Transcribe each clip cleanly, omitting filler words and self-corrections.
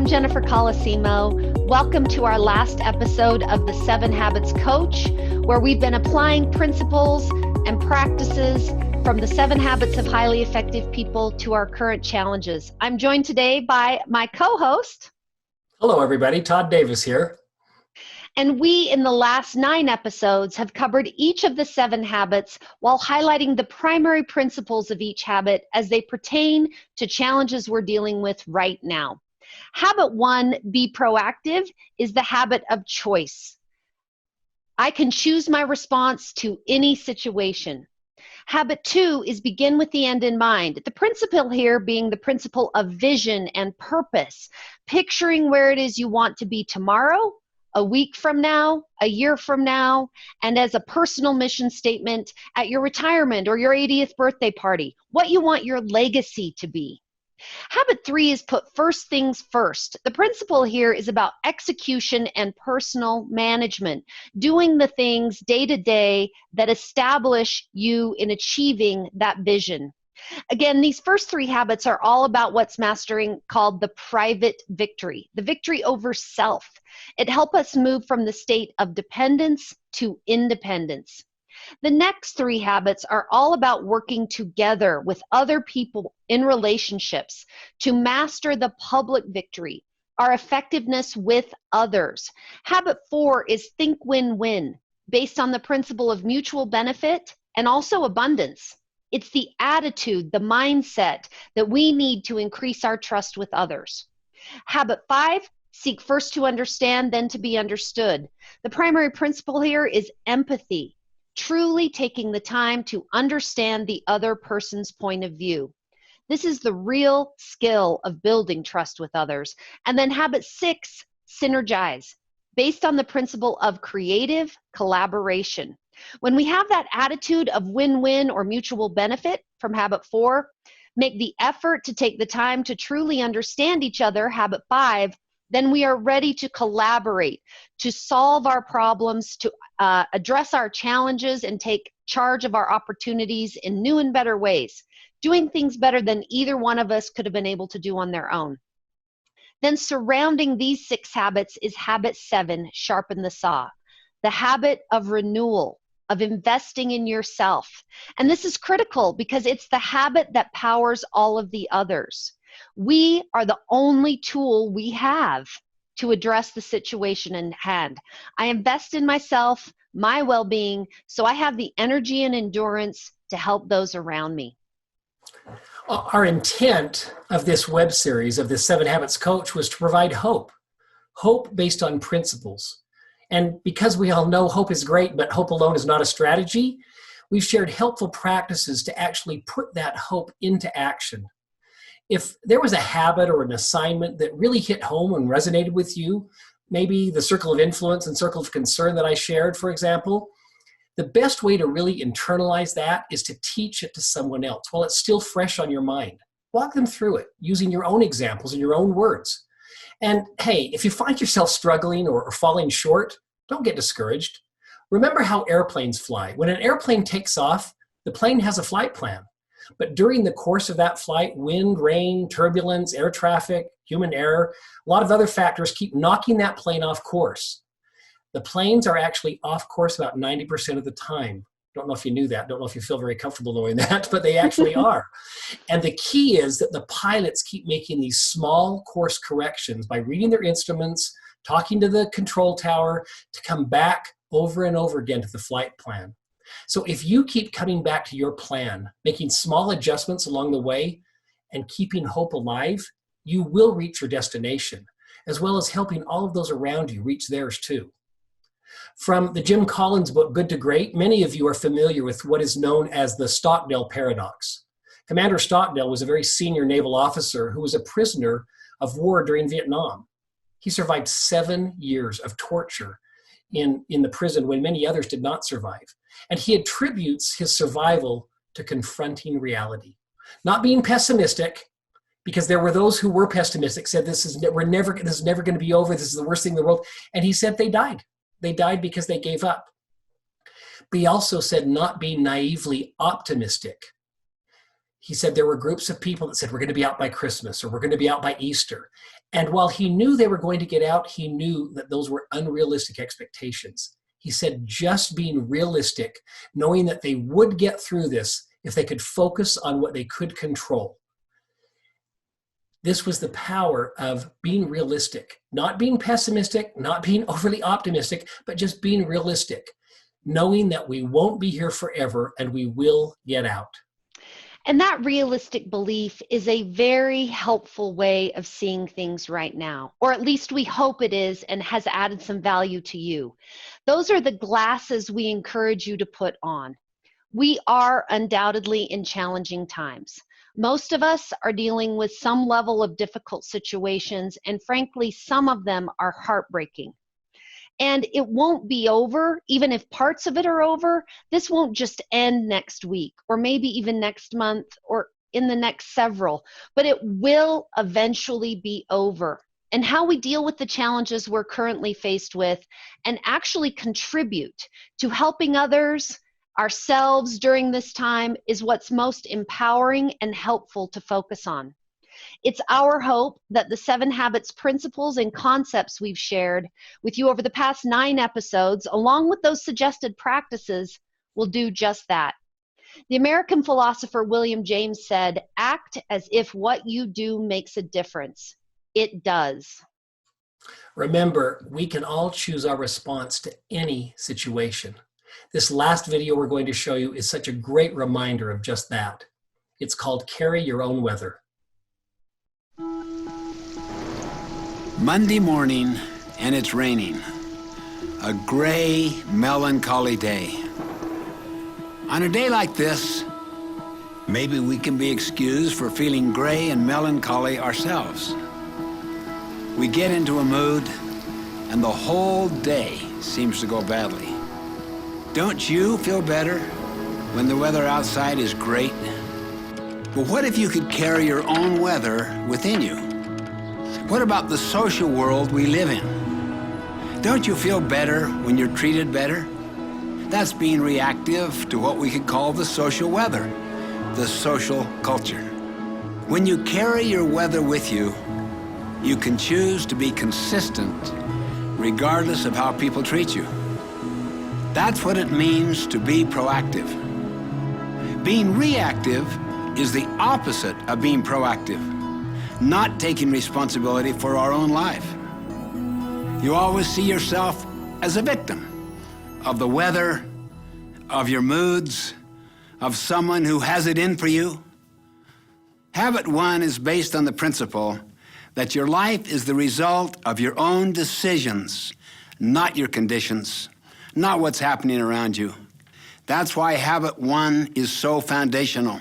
I'm Jennifer Colosimo. Welcome to our last episode of the 7 Habits Coach, where we've been applying principles and practices from the 7 Habits of Highly Effective People to our current challenges. I'm joined today by my co-host. Hello, everybody. Todd Davis here. And we, in the last 9 episodes, have covered each of the 7 habits while highlighting the primary principles of each habit as they pertain to challenges we're dealing with right now. Habit 1, be proactive, is the habit of choice. I can choose my response to any situation. Habit 2 is begin with the end in mind. The principle here being the principle of vision and purpose, picturing where it is you want to be tomorrow, a week from now, a year from now, and as a personal mission statement at your retirement or your 80th birthday party, what you want your legacy to be. Habit 3 is put first things first. The principle here is about execution and personal management, doing the things day to day that establish you in achieving that vision. Again, these first 3 habits are all about what's mastering called the private victory, the victory over self. It helps us move from the state of dependence to independence. The next 3 habits are all about working together with other people in relationships to master the public victory, our effectiveness with others. Habit 4 is think win-win, based on the principle of mutual benefit and also abundance. It's the attitude, the mindset that we need to increase our trust with others. Habit 5, seek first to understand, then to be understood. The primary principle here is empathy, truly taking the time to understand the other person's point of view. This is the real skill of building trust with others. And then habit 6, synergize, based on the principle of creative collaboration. When we have that attitude of win-win or mutual benefit from habit 4, make the effort to take the time to truly understand each other, habit 5, then we are ready to collaborate, to solve our problems, to address our challenges and take charge of our opportunities in new and better ways, doing things better than either one of us could have been able to do on their own. Then surrounding these 6 habits is habit 7, sharpen the saw, the habit of renewal, of investing in yourself. And this is critical because it's the habit that powers all of the others. We are the only tool we have to address the situation in hand. I invest in myself, my well-being, so I have the energy and endurance to help those around me. Our intent of this web series, of this 7 Habits Coach, was to provide hope based on principles. And because we all know hope is great, but hope alone is not a strategy, we've shared helpful practices to actually put that hope into action. If there was a habit or an assignment that really hit home and resonated with you, maybe the circle of influence and circle of concern that I shared, for example, the best way to really internalize that is to teach it to someone else while it's still fresh on your mind. Walk them through it using your own examples and your own words. And hey, if you find yourself struggling or falling short, don't get discouraged. Remember how airplanes fly. When an airplane takes off, the plane has a flight plan. But during the course of that flight, wind, rain, turbulence, air traffic, human error, a lot of other factors keep knocking that plane off course. The planes are actually off course about 90% of the time. Don't know if you knew that. Don't know if you feel very comfortable knowing that, but they actually are. And the key is that the pilots keep making these small course corrections by reading their instruments, talking to the control tower to come back over and over again to the flight plan. So if you keep coming back to your plan, making small adjustments along the way, and keeping hope alive, you will reach your destination, as well as helping all of those around you reach theirs too. From the Jim Collins book, Good to Great, many of you are familiar with what is known as the Stockdale paradox. Commander Stockdale was a very senior naval officer who was a prisoner of war during Vietnam. He survived 7 years of torture in the prison when many others did not survive. And he attributes his survival to confronting reality. Not being pessimistic, because there were those who were pessimistic, said this is never going to be over, this is the worst thing in the world. And he said they died. They died because they gave up. But he also said not being naively optimistic. He said there were groups of people that said we're going to be out by Christmas or we're going to be out by Easter. And while he knew they were going to get out, he knew that those were unrealistic expectations. He said just being realistic, knowing that they would get through this if they could focus on what they could control. This was the power of being realistic, not being pessimistic, not being overly optimistic, but just being realistic, knowing that we won't be here forever and we will get out. And that realistic belief is a very helpful way of seeing things right now, or at least we hope it is and has added some value to you. Those are the glasses we encourage you to put on. We are undoubtedly in challenging times. Most of us are dealing with some level of difficult situations, and frankly, some of them are heartbreaking. And it won't be over, even if parts of it are over. This won't just end next week, or maybe even next month, or in the next several, but it will eventually be over. And how we deal with the challenges we're currently faced with and actually contribute to helping others, ourselves during this time is what's most empowering and helpful to focus on. It's our hope that the 7 Habits principles and concepts we've shared with you over the past 9 episodes, along with those suggested practices, will do just that. The American philosopher William James said, "Act as if what you do makes a difference." It does. Remember, we can all choose our response to any situation. This last video we're going to show you is such a great reminder of just that. It's called Carry Your Own Weather. Monday morning, and it's raining. A gray, melancholy day. On a day like this, maybe we can be excused for feeling gray and melancholy ourselves. We get into a mood, and the whole day seems to go badly. Don't you feel better when the weather outside is great? But what if you could carry your own weather within you? What about the social world we live in? Don't you feel better when you're treated better? That's being reactive to what we could call the social weather, the social culture. When you carry your weather with you, you can choose to be consistent regardless of how people treat you. That's what it means to be proactive. Being reactive is the opposite of being proactive, not taking responsibility for our own life. You always see yourself as a victim of the weather, of your moods, of someone who has it in for you. Habit 1 is based on the principle that your life is the result of your own decisions, not your conditions, not what's happening around you. That's why Habit 1 is so foundational,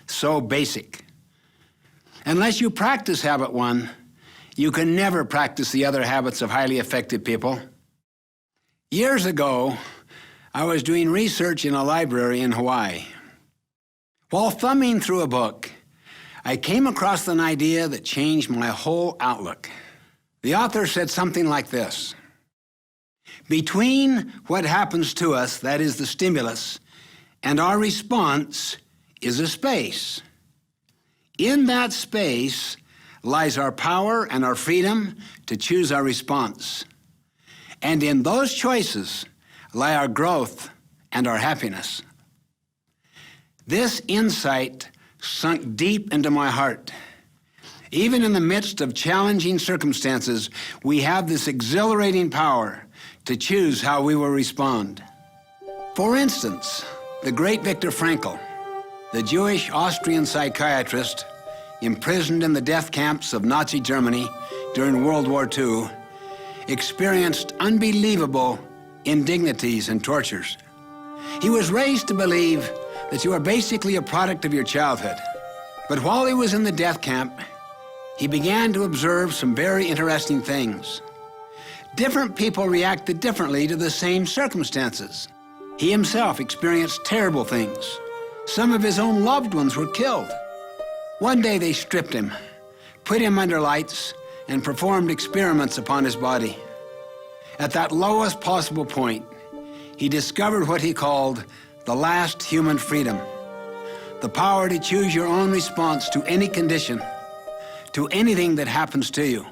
so basic. Unless you practice Habit 1, you can never practice the other habits of highly effective people. Years ago, I was doing research in a library in Hawaii. While thumbing through a book, I came across an idea that changed my whole outlook. The author said something like this: between what happens to us, that is the stimulus, and our response is a space. In that space lies our power and our freedom to choose our response. And in those choices lie our growth and our happiness. This insight sunk deep into my heart. Even in the midst of challenging circumstances, we have this exhilarating power to choose how we will respond. For instance, the great Viktor Frankl, the Jewish Austrian psychiatrist imprisoned in the death camps of Nazi Germany during World War II, experienced unbelievable indignities and tortures. He was raised to believe that you are basically a product of your childhood. But while he was in the death camp, he began to observe some very interesting things. Different people reacted differently to the same circumstances. He himself experienced terrible things. Some of his own loved ones were killed. One day they stripped him, put him under lights, and performed experiments upon his body. At that lowest possible point, he discovered what he called the last human freedom, the power to choose your own response to any condition, to anything that happens to you.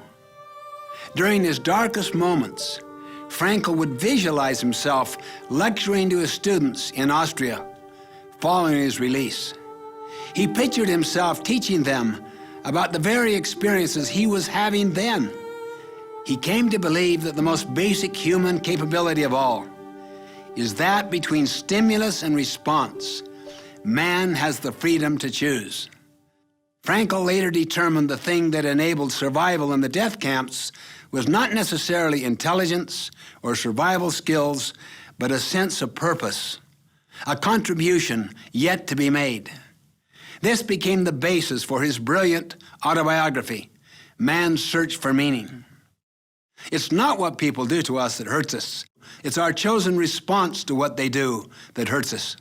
During his darkest moments, Frankl would visualize himself lecturing to his students in Austria following his release. He pictured himself teaching them about the very experiences he was having then. He came to believe that the most basic human capability of all is that between stimulus and response, man has the freedom to choose. Frankl later determined the thing that enabled survival in the death camps was not necessarily intelligence or survival skills, but a sense of purpose, a contribution yet to be made. This became the basis for his brilliant autobiography, Man's Search for Meaning. It's not what people do to us that hurts us. It's our chosen response to what they do that hurts us.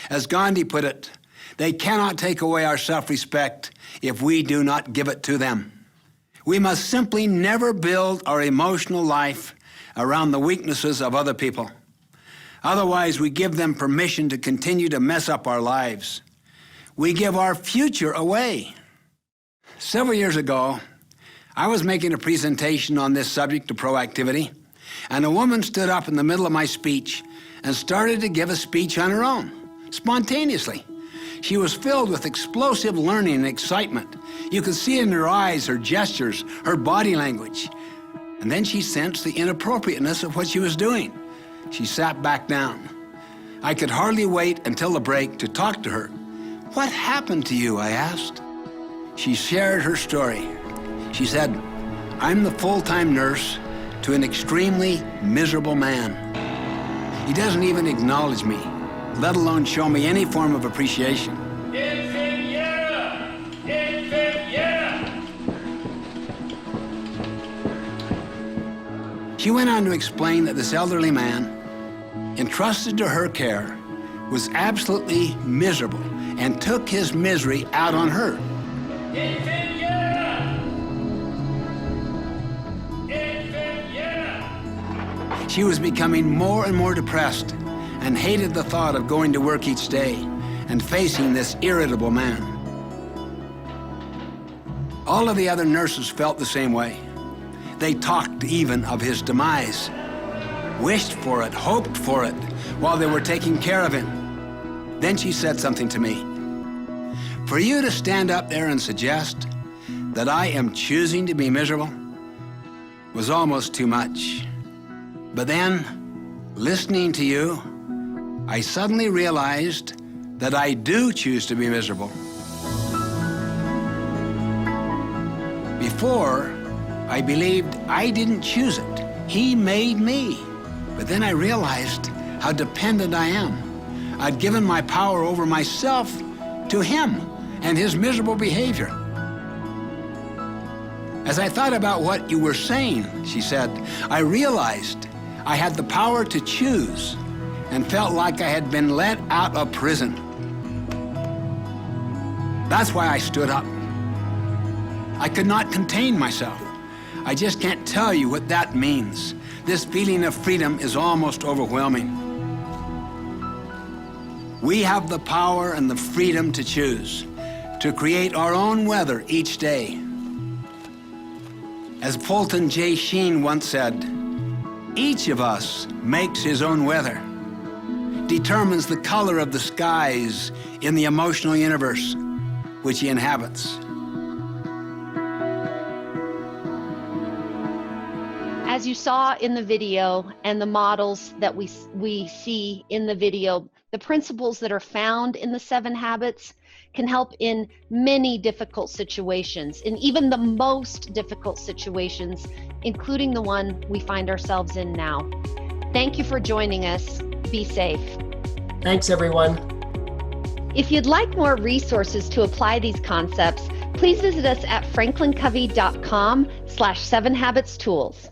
As Gandhi put it, they cannot take away our self-respect if we do not give it to them. We must simply never build our emotional life around the weaknesses of other people. Otherwise, we give them permission to continue to mess up our lives. We give our future away. Several years ago, I was making a presentation on this subject of proactivity, and a woman stood up in the middle of my speech and started to give a speech on her own, spontaneously. She was filled with explosive learning and excitement. You could see in her eyes, her gestures, her body language. And then she sensed the inappropriateness of what she was doing. She sat back down. I could hardly wait until the break to talk to her. "What happened to you?" I asked. She shared her story. She said, "I'm the full-time nurse to an extremely miserable man. He doesn't even acknowledge me, let alone show me any form of appreciation." She went on to explain that this elderly man, entrusted to her care, was absolutely miserable and took his misery out on her. She was becoming more and more depressed and hated the thought of going to work each day and facing this irritable man. All of the other nurses felt the same way. They talked even of his demise, wished for it, hoped for it, while they were taking care of him. Then she said something to me. "For you to stand up there and suggest that I am choosing to be miserable was almost too much. But then, listening to you, I suddenly realized that I do choose to be miserable. Before, I believed I didn't choose it. He made me. But then I realized how dependent I am. I'd given my power over myself to him and his miserable behavior." As I thought about what you were saying, she said, I realized I had the power to choose and felt like I had been let out of prison. That's why I stood up. I could not contain myself. I just can't tell you what that means. This feeling of freedom is almost overwhelming. We have the power and the freedom to choose, to create our own weather each day. As Fulton J. Sheen once said, each of us makes his own weather, determines the color of the skies in the emotional universe which he inhabits. As you saw in the video and the models that we see in the video, the principles that are found in the 7 habits can help in many difficult situations, in even the most difficult situations, including the one we find ourselves in now. Thank you for joining us. Be safe. Thanks, everyone. If you'd like more resources to apply these concepts, please visit us at franklincovey.com/7habitstools.